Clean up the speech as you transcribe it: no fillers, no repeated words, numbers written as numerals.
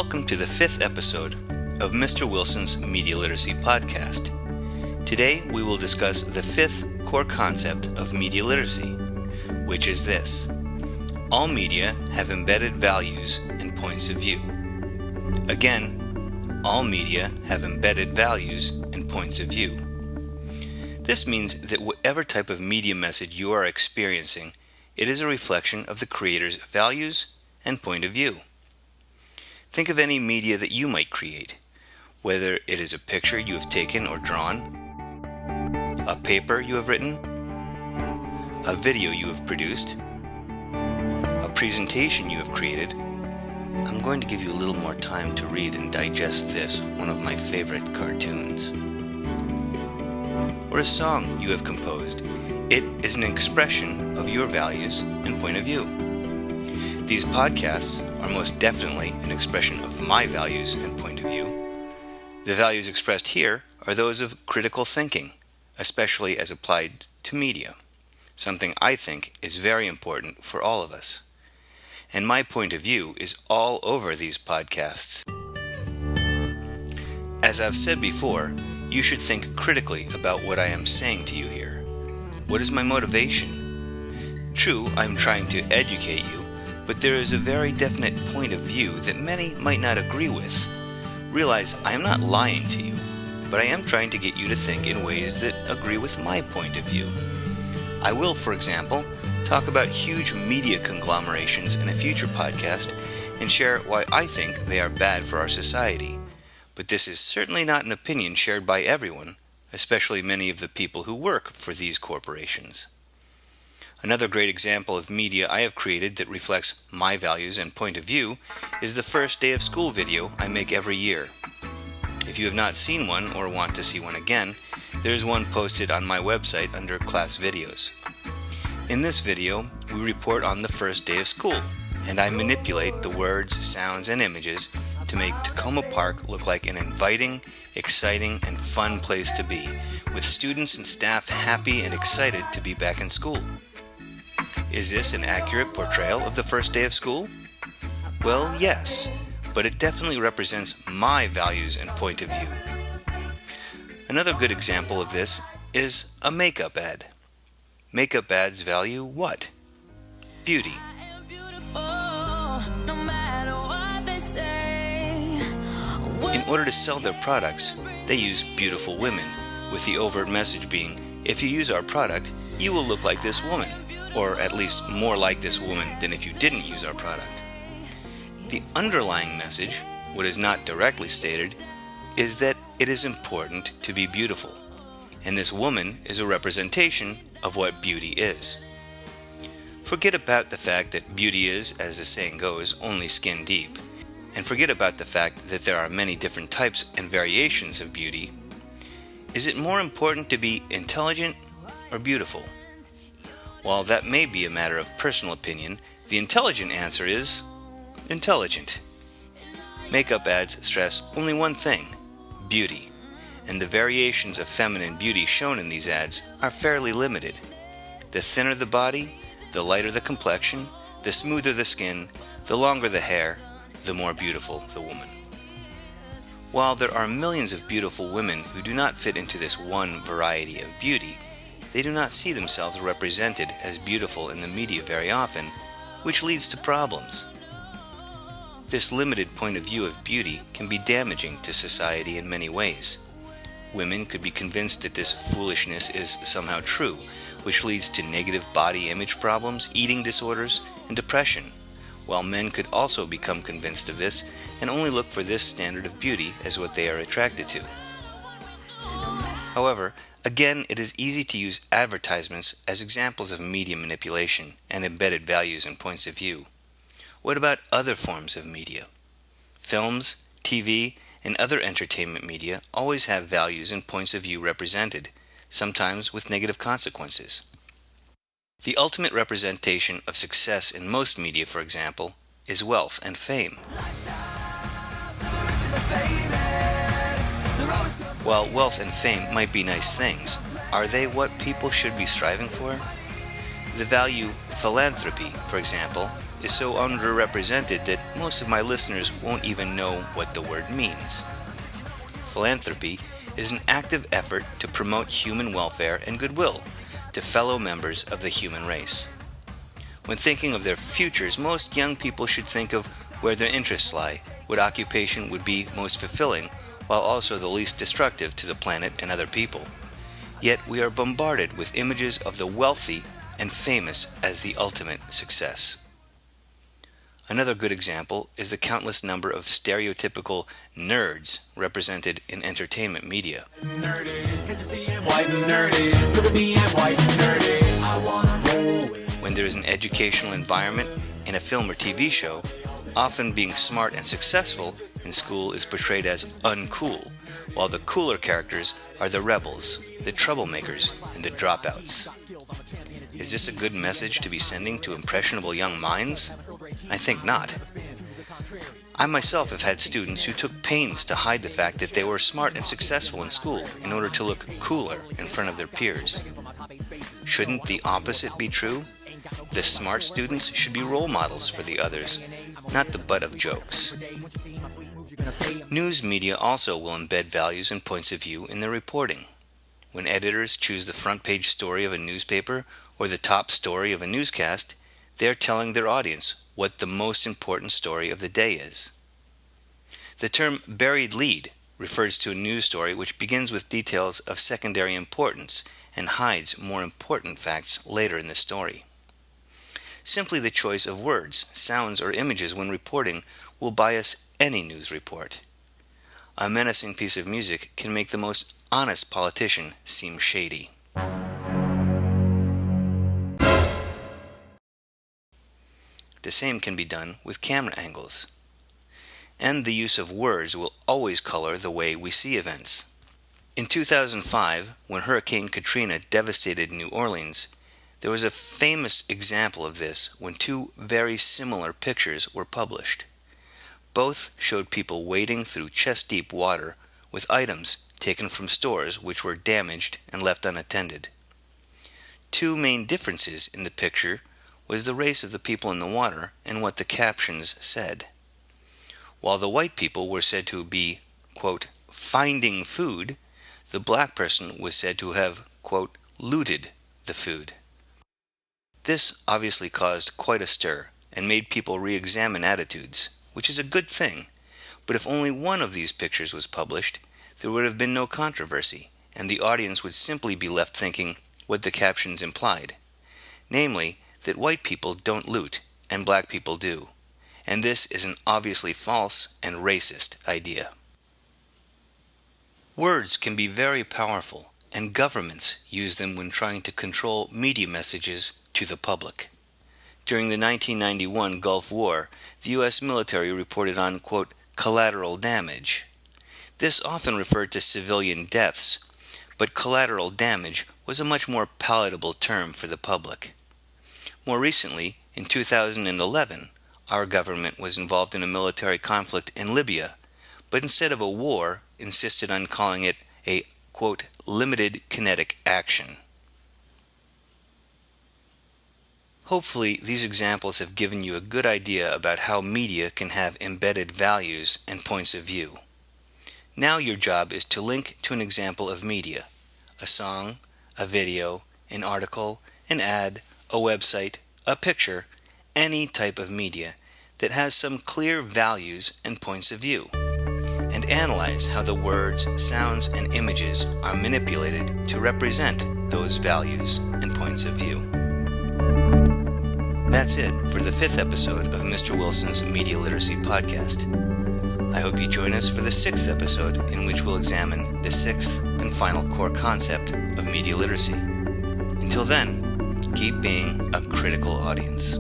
Welcome to the 5th episode of Mr. Wilson's Media Literacy Podcast. Today we will discuss the 5th core concept of media literacy, which is this: all media have embedded values and points of view. Again, all media have embedded values and points of view. This means that whatever type of media message you are experiencing, it is a reflection of the creator's values and point of view. Think of any media that you might create, whether it is a picture you have taken or drawn, a paper you have written, a video you have produced, a presentation you have created. I'm going to give you a little more time to read and digest this, one of my favorite cartoons. Or a song you have composed. It is an expression of your values and point of view. These podcasts are most definitely an expression of my values and point of view. The values expressed here are those of critical thinking, especially as applied to media, something I think is very important for all of us. And my point of view is all over these podcasts. As I've said before, you should think critically about what I am saying to you here. What is my motivation? True, I'm trying to educate you, but there is a very definite point of view that many might not agree with. Realize I am not lying to you, but I am trying to get you to think in ways that agree with my point of view. I will, for example, talk about huge media conglomerations in a future podcast and share why I think they are bad for our society. But this is certainly not an opinion shared by everyone, especially many of the people who work for these corporations. Another great example of media I have created that reflects my values and point of view is the first day of school video I make every year. If you have not seen one or want to see one again, there is one posted on my website under class videos. In this video, we report on the first day of school, and I manipulate the words, sounds, and images to make Tacoma Park look like an inviting, exciting, and fun place to be, with students and staff happy and excited to be back in school. Is this an accurate portrayal of the first day of school? Well, yes, but it definitely represents my values and point of view. Another good example of this is a makeup ad. Makeup ads value what? Beauty. In order to sell their products, they use beautiful women, with the overt message being, if you use our product, you will look like this woman, or at least more like this woman than if you didn't use our product. The underlying message, what is not directly stated, is that it is important to be beautiful, and this woman is a representation of what beauty is. Forget about the fact that beauty is, as the saying goes, only skin deep, and forget about the fact that there are many different types and variations of beauty. Is it more important to be intelligent or beautiful? While that may be a matter of personal opinion, the intelligent answer is intelligent. Makeup ads stress only one thing: beauty, and the variations of feminine beauty shown in these ads are fairly limited. The thinner the body, the lighter the complexion, the smoother the skin, the longer the hair, the more beautiful the woman. While there are millions of beautiful women who do not fit into this one variety of beauty, they do not see themselves represented as beautiful in the media very often, which leads to problems. This limited point of view of beauty can be damaging to society in many ways. Women could be convinced that this foolishness is somehow true, which leads to negative body image problems, eating disorders, and depression, while men could also become convinced of this and only look for this standard of beauty as what they are attracted to. However, again, it is easy to use advertisements as examples of media manipulation and embedded values and points of view. What about other forms of media? Films, TV, and other entertainment media always have values and points of view represented, sometimes with negative consequences. The ultimate representation of success in most media, for example, is wealth and fame. While wealth and fame might be nice things, are they what people should be striving for? The value philanthropy, for example, is so underrepresented that most of my listeners won't even know what the word means. Philanthropy is an active effort to promote human welfare and goodwill to fellow members of the human race. When thinking of their futures, most young people should think of where their interests lie, what occupation would be most fulfilling, while also the least destructive to the planet and other people. Yet we are bombarded with images of the wealthy and famous as the ultimate success. Another good example is the countless number of stereotypical nerds represented in entertainment media. When there is an educational environment in a film or TV show, often being smart and successful in school is portrayed as uncool, while the cooler characters are the rebels, the troublemakers, and the dropouts. Is this a good message to be sending to impressionable young minds? I think not. I myself have had students who took pains to hide the fact that they were smart and successful in school in order to look cooler in front of their peers. Shouldn't the opposite be true? The smart students should be role models for the others, not the butt of jokes. News media also will embed values and points of view in their reporting. When editors choose the front page story of a newspaper or the top story of a newscast, they are telling their audience what the most important story of the day is. The term buried lead refers to a news story which begins with details of secondary importance and hides more important facts later in the story. Simply the choice of words, sounds, or images when reporting will bias any news report. A menacing piece of music can make the most honest politician seem shady. The same can be done with camera angles. And the use of words will always color the way we see events. In 2005, when Hurricane Katrina devastated New Orleans, there was a famous example of this when two very similar pictures were published. Both showed people wading through chest-deep water with items taken from stores which were damaged and left unattended. Two main differences in the picture was the race of the people in the water and what the captions said. While the white people were said to be, quote, finding food, the black person was said to have, quote, looted the food. This obviously caused quite a stir and made people re-examine attitudes, which is a good thing. But if only one of these pictures was published, there would have been no controversy, and the audience would simply be left thinking what the captions implied. Namely, that white people don't loot, and black people do. And this is an obviously false and racist idea. Words can be very powerful, and governments use them when trying to control media messages to the public. During the 1991 Gulf War, the U.S. military reported on, quote, collateral damage. This often referred to civilian deaths, but collateral damage was a much more palatable term for the public. More recently, in 2011, our government was involved in a military conflict in Libya, but instead of a war, insisted on calling it a, quote, limited kinetic action. Hopefully, these examples have given you a good idea about how media can have embedded values and points of view. Now your job is to link to an example of media, a song, a video, an article, an ad, a website, a picture, any type of media that has some clear values and points of view, and analyze how the words, sounds, and images are manipulated to represent those values and points of view. That's it for the 5th episode of Mr. Wilson's Media Literacy Podcast. I hope you join us for the 6th episode, in which we'll examine the 6th and final core concept of media literacy. Until then, keep being a critical audience.